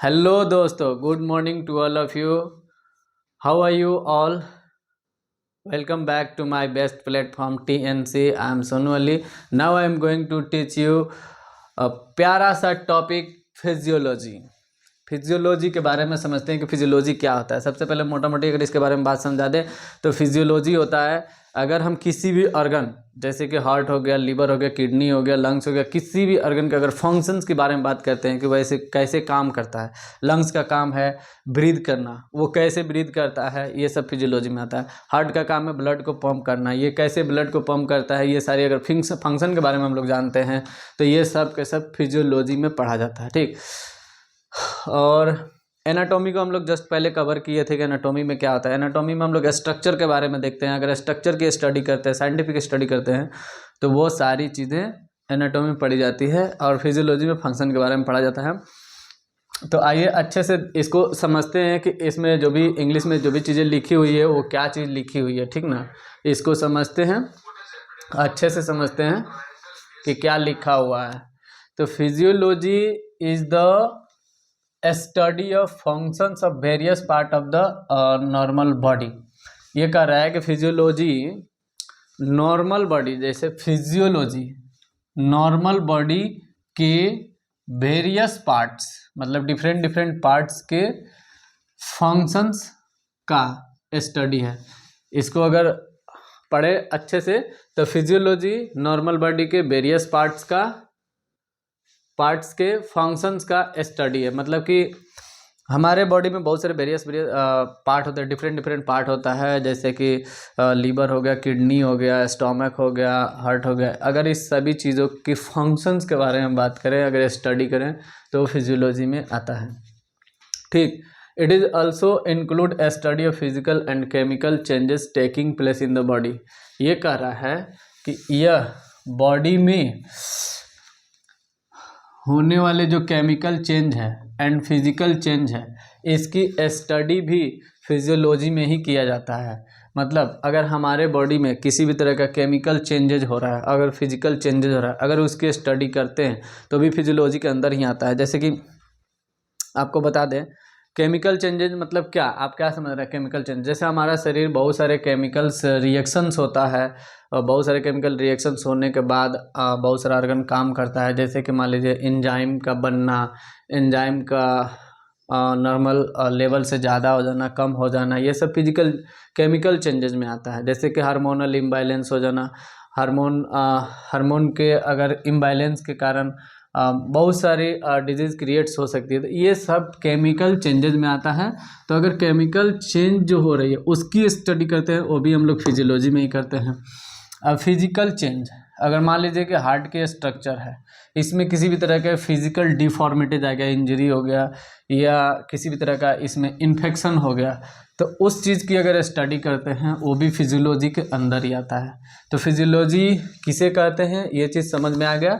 Hello दोस्तों, good morning to all of you. How are you all? Welcome back to my best platform TNC. I am Sonu Ali. Now I am going to teach you प्यारा सा topic, physiology. Physiology के बारे में समझते हैं कि physiology क्या होता है. सबसे पहले मोटा मोटी अगर इसके बारे में बात समझा दें तो फिजियोलॉजी होता है अगर हम किसी भी ऑर्गन जैसे कि हार्ट हो गया, लीवर हो गया, किडनी हो गया, लंग्स हो गया, किसी भी ऑर्गन के अगर फंक्शंस के बारे में बात करते हैं कि वैसे कैसे काम करता है. लंग्स का काम है ब्रीथ करना, वो कैसे ब्रीथ करता है ये सब फिजियोलॉजी में आता है. हार्ट का काम है ब्लड को पंप करना, ये कैसे ब्लड को पंप करता है, ये सारी अगर फंक्शन के बारे में हम लोग जानते हैं तो ये सब के सब फिजियोलॉजी में पढ़ा जाता है. ठीक. और एनाटॉमी को हम लोग जस्ट पहले कवर किए थे कि एनाटॉमी में क्या होता है. एनाटॉमी में हम लोग स्ट्रक्चर के बारे में देखते हैं. अगर स्ट्रक्चर की स्टडी करते हैं, साइंटिफिक स्टडी करते हैं तो वो सारी चीज़ें एनाटॉमी में पढ़ी जाती है और फिजियोलॉजी में फंक्शन के बारे में पढ़ा जाता है. तो आइए अच्छे से इसको समझते हैं कि इसमें जो भी इंग्लिश में जो भी चीज़ें लिखी हुई है वो क्या चीज़ लिखी हुई है. ठीक ना, इसको समझते हैं, अच्छे से समझते हैं कि क्या लिखा हुआ है. तो physiology is the study of functions of various part of the normal body. ये कह रहा है कि फिजियोलॉजी नॉर्मल बॉडी, जैसे फिजियोलॉजी नॉर्मल बॉडी के वेरियस पार्ट्स, मतलब डिफरेंट डिफरेंट पार्ट्स के फंक्शंस का स्टडी है. इसको अगर पढ़े अच्छे से तो फिजियोलॉजी नॉर्मल बॉडी के वेरियस पार्ट्स के फंक्शंस का स्टडी है. मतलब कि हमारे बॉडी में बहुत सारे वेरियस पार्ट होते हैं, डिफरेंट डिफरेंट पार्ट होता है. जैसे कि लीवर हो गया, किडनी हो गया, स्टोमक हो गया, हार्ट हो गया. अगर इस सभी चीज़ों की फंक्शंस के बारे में बात करें, अगर स्टडी करें तो फिजियोलॉजी में आता है. ठीक. It is also include A study of physical and chemical changes taking place in the body. ये कह रहा है कि यह बॉडी में होने वाले जो केमिकल चेंज है एंड फिजिकल चेंज है, इसकी स्टडी भी फिजियोलॉजी में ही किया जाता है. मतलब अगर हमारे बॉडी में किसी भी तरह का केमिकल चेंजेज हो रहा है, अगर फिजिकल चेंजेज हो रहा है, अगर उसकी स्टडी करते हैं तो भी फिजियोलॉजी के अंदर ही आता है. जैसे कि आपको बता दें केमिकल चेंजेज मतलब क्या, आप क्या समझ रहे हैं केमिकल चेंज. जैसे हमारा शरीर बहुत सारे केमिकल्स रिएक्शंस होता है और बहुत सारे केमिकल रिएक्शंस होने के बाद बहुत सारा ऑर्गन काम करता है. जैसे कि मान लीजिए एंजाइम का बनना, एंजाइम का नॉर्मल लेवल से ज़्यादा हो जाना, कम हो जाना, ये सब फिजिकल केमिकल चेंजेस में आता है. जैसे कि हार्मोनल इम्बैलेंस हो जाना, हार्मोन के अगर इम्बैलेंस के कारण बहुत सारी डिजीज़ क्रिएट्स हो सकती है. तो ये सब केमिकल चेंजेस में आता है. तो अगर केमिकल चेंज जो हो रही है उसकी स्टडी करते हैं, वो भी हम लोग फिजियोलॉजी में ही करते हैं. अब फिजिकल चेंज, अगर मान लीजिए कि हार्ट के स्ट्रक्चर है, इसमें किसी भी तरह के फिजिकल डिफॉर्मिटीज आ गया, इंजरी हो गया या किसी भी तरह का इसमें इन्फेक्शन हो गया, तो उस चीज़ की अगर स्टडी करते हैं वो भी फिजियोलॉजी के अंदर ही आता है. तो फिजियोलॉजी किसे कहते हैं ये चीज़ समझ में आ गया.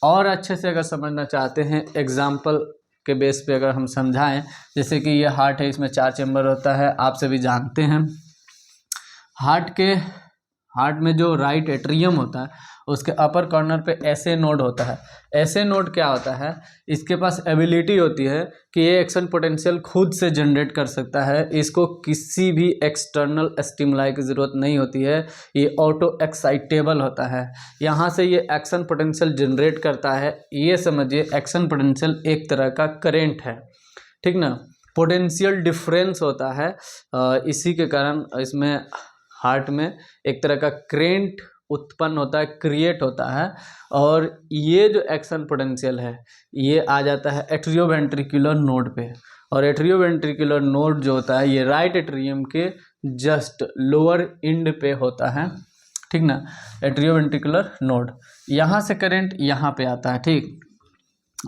और अच्छे से अगर समझना चाहते हैं एग्जाम्पल के बेस पे अगर हम समझाएं, जैसे कि ये हार्ट है, इसमें 4 चैम्बर होता है, आप सभी जानते हैं. हार्ट में जो राइट एट्रियम होता है उसके अपर कॉर्नर पे ऐसे नोड होता है. ऐसे नोड क्या होता है, इसके पास एबिलिटी होती है कि ये एक्शन पोटेंशियल खुद से जनरेट कर सकता है. इसको किसी भी एक्सटर्नल स्टिमुलाई की ज़रूरत नहीं होती है, ये ऑटो एक्साइटेबल होता है. यहाँ से ये एक्शन पोटेंशियल जनरेट करता है. ये समझिए एक्शन पोटेंशियल एक तरह का करेंट है. ठीक ना, पोटेंशियल डिफरेंस होता है. इसी के कारण इसमें हार्ट में एक तरह का करेंट उत्पन्न होता है, क्रिएट होता है. और ये जो एक्शन पोटेंशियल है ये आ जाता है एट्रियोवेंट्रिकुलर नोड पे. और एट्रियोवेंट्रिकुलर नोड जो होता है ये राइट एट्रियम के जस्ट लोअर एंड पे होता है. ठीक ना, एट्रियोवेंट्रिकुलर नोड. यहाँ से करंट यहाँ पे आता है. ठीक.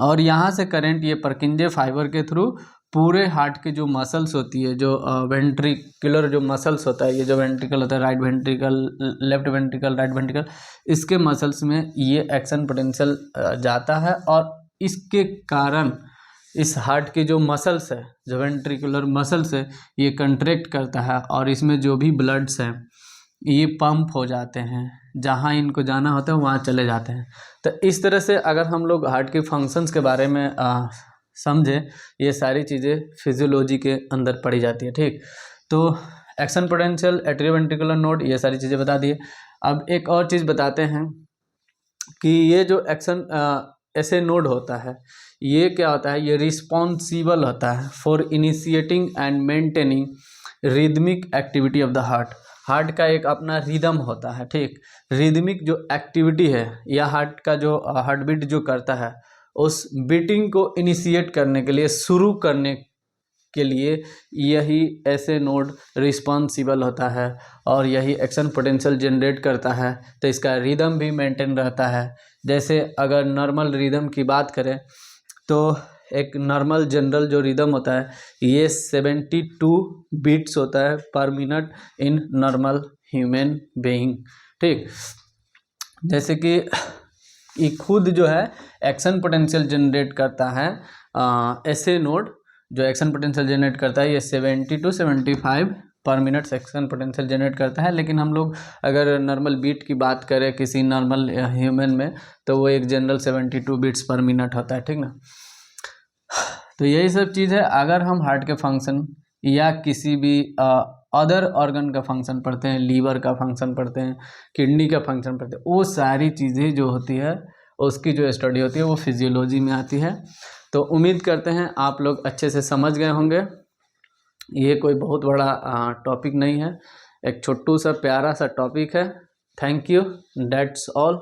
और यहाँ से करंट ये परकिंजे फाइबर के थ्रू पूरे हार्ट के जो मसल्स होती है, जो वेंट्रिकुलर जो मसल्स होता है, ये जो वेंट्रिकल होता है, right ventricle, left ventricle, right ventricle, इसके मसल्स में ये एक्शन पोटेंशियल जाता है. और इसके कारण इस हार्ट के जो मसल्स है, जो वेंट्रिकुलर मसल्स है, ये कंट्रैक्ट करता है और इसमें जो भी ब्लड्स हैं ये पंप हो जाते हैं, जहाँ इनको जाना होता है वहाँ चले जाते हैं. तो इस तरह से अगर हम लोग हार्ट के फंक्शंस के बारे में समझे, ये सारी चीज़ें फिजियोलॉजी के अंदर पड़ी जाती है। ठीक, तो एक्शन पोटेंशियल, एट्रियोवेंट्रिकुलर नोड, ये सारी चीज़ें बता दिए। अब एक और चीज़ बताते हैं कि ये जो एक्शन ऐसे नोड होता है, ये क्या होता है, ये रिस्पॉन्सिबल होता है for initiating and maintaining rhythmic activity of the heart. Heart का एक अपना रिदम होता है। ठीक, रिदमिक जो एक्टिविटी है या हार्ट का जो हार्ट बीट जो करता है, उस बीटिंग को इनिशिएट करने के लिए, शुरू करने के लिए यही ऐसे नोड रिस्पॉन्सिबल होता है और यही एक्शन पोटेंशियल जनरेट करता है। तो इसका रिदम भी मेंटेन रहता है। जैसे अगर नॉर्मल रिदम की बात करें तो एक नॉर्मल जनरल जो रिदम होता है, ये 72 बीट्स होता है पर minute in normal human being. ठीक, जैसे कि ये खुद जो है एक्शन पोटेंशियल जनरेट करता है, ऐसे नोड जो एक्शन पोटेंशियल जनरेट करता है, ये 70 to 75 पर मिनट एक्शन पोटेंशियल जनरेट करता है। लेकिन हम लोग अगर नॉर्मल बीट की बात करें किसी नॉर्मल ह्यूमन में, तो वो एक जनरल 72 बीट्स पर मिनट होता है। ठीक ना, तो यही सब चीज़ है। अगर हम हार्ट के फंक्शन या किसी भी अदर ऑर्गन का फंक्शन पढ़ते हैं, लीवर का फंक्शन पढ़ते हैं, किडनी का फंक्शन पढ़ते हैं, वो सारी चीज़ें जो होती है उसकी जो स्टडी होती है वो फिजियोलॉजी में आती है। तो उम्मीद करते हैं आप लोग अच्छे से समझ गए होंगे। ये कोई बहुत बड़ा टॉपिक नहीं है, एक छोटू सा प्यारा सा टॉपिक है। Thank you, that's all.